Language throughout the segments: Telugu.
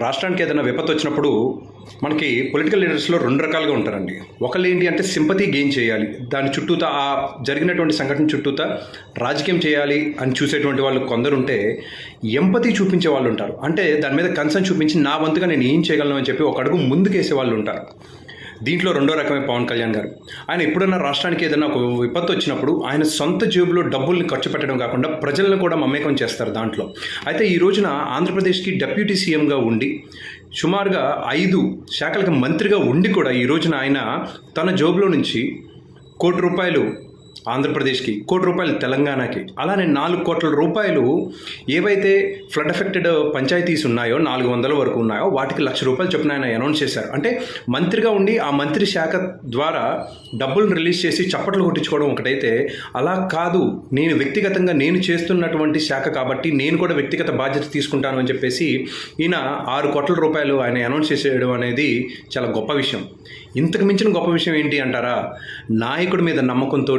రాష్ట్రానికి ఏదైనా విపత్తు వచ్చినప్పుడు మనకి పొలిటికల్ లీడర్స్లో రెండు రకాలుగా ఉంటారండి. ఒకళ్ళు ఏంటి అంటే సింపతి గెయిన్ చేయాలి, దాని చుట్టూతా ఆ జరిగినటువంటి సంఘటన చుట్టూతా రాజకీయం చేయాలి అని చూసేటువంటి వాళ్ళు కొందరు ఉంటే, ఎంపతి చూపించే వాళ్ళు ఉంటారు. అంటే దాని మీద కన్సర్న్ చూపించి నా వంతుగా నేను ఏం చేయగలను అని చెప్పి ఒక అడుగు ముందుకేసే వాళ్ళు ఉంటారు. దీంట్లో రెండో రకమే పవన్ కళ్యాణ్ గారు. ఆయన ఎప్పుడన్నా రాష్ట్రానికి ఏదైనా ఒక విపత్తు వచ్చినప్పుడు ఆయన సొంత జేబులో డబ్బుల్ని ఖర్చు పెట్టడం కాకుండా ప్రజలను కూడా మమేకం చేస్తారు దాంట్లో. అయితే ఈ రోజున ఆంధ్రప్రదేశ్కి డిప్యూటీ సీఎంగా ఉండి సుమారుగా 5 శాఖలకు మంత్రిగా ఉండి కూడా ఈ రోజున ఆయన తన జేబులో నుంచి ₹1 కోటి ఆంధ్రప్రదేశ్కి, ₹1 కోటి తెలంగాణకి, అలానే ₹4 కోట్ల రూపాయలు ఏవైతే ఫ్లడ్ ఎఫెక్టెడ్ పంచాయతీస్ ఉన్నాయో 400 వరకు ఉన్నాయో వాటికి ₹1,00,000 చొప్పున ఆయన అనౌన్స్ చేశారు. అంటే మంత్రిగా ఉండి ఆ మంత్రి శాఖ ద్వారా డబ్బులను రిలీజ్ చేసి చప్పట్లు కొట్టించుకోవడం ఒకటైతే, అలా కాదు నేను వ్యక్తిగతంగా నేను చేస్తున్నటువంటి శాఖ కాబట్టి నేను కూడా వ్యక్తిగత బాధ్యత తీసుకుంటాను అని చెప్పేసి ఈయన ₹6 కోట్ల ఆయన అనౌన్స్ చేసేయడం అనేది చాలా గొప్ప విషయం. ఇంతకు మించిన గొప్ప విషయం ఏంటి అంటారా? నాయకుడి మీద నమ్మకంతో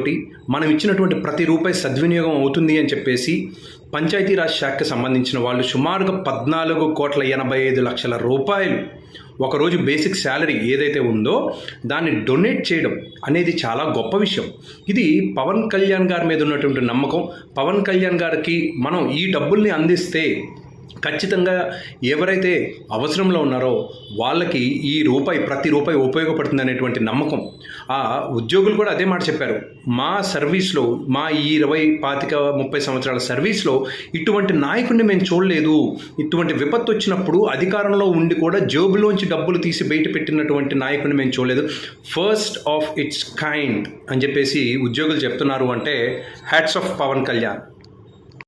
మనం ఇచ్చినటువంటి ప్రతి రూపాయి సద్వినియోగం అవుతుంది అని చెప్పేసి పంచాయతీరాజ్ శాఖకు సంబంధించిన వాళ్ళు సుమారుగా ₹14,85,00,000 ఒకరోజు బేసిక్ శాలరీ ఏదైతే ఉందో దాన్ని డొనేట్ చేయడం అనేది చాలా గొప్ప విషయం. ఇది పవన్ కళ్యాణ్ గారి మీద ఉన్నటువంటి నమ్మకం. పవన్ కళ్యాణ్ గారికి మనం ఈ డబ్బుల్ని అందిస్తే ఖచ్చితంగా ఎవరైతే అవసరంలో ఉన్నారో వాళ్ళకి ఈ ప్రతి రూపాయి ఉపయోగపడుతుంది అనేటువంటి నమ్మకం. ఆ ఉద్యోగులు కూడా అదే మాట చెప్పారు. మా సర్వీస్లో, మా ఈ 25-30 సంవత్సరాల సర్వీస్లో ఇటువంటి నాయకుడిని మేము చూడలేదు. ఇటువంటి విపత్తు వచ్చినప్పుడు అధికారంలో ఉండి కూడా జేబులోంచి డబ్బులు తీసి బయట పెట్టినటువంటి నాయకుడిని మేము చూడలేదు. ఫస్ట్ ఆఫ్ ఇట్స్ కైండ్ అని చెప్పేసి ఉద్యోగులు చెప్తున్నారు అంటే హ్యాట్స్ ఆఫ్ పవన్ కళ్యాణ్.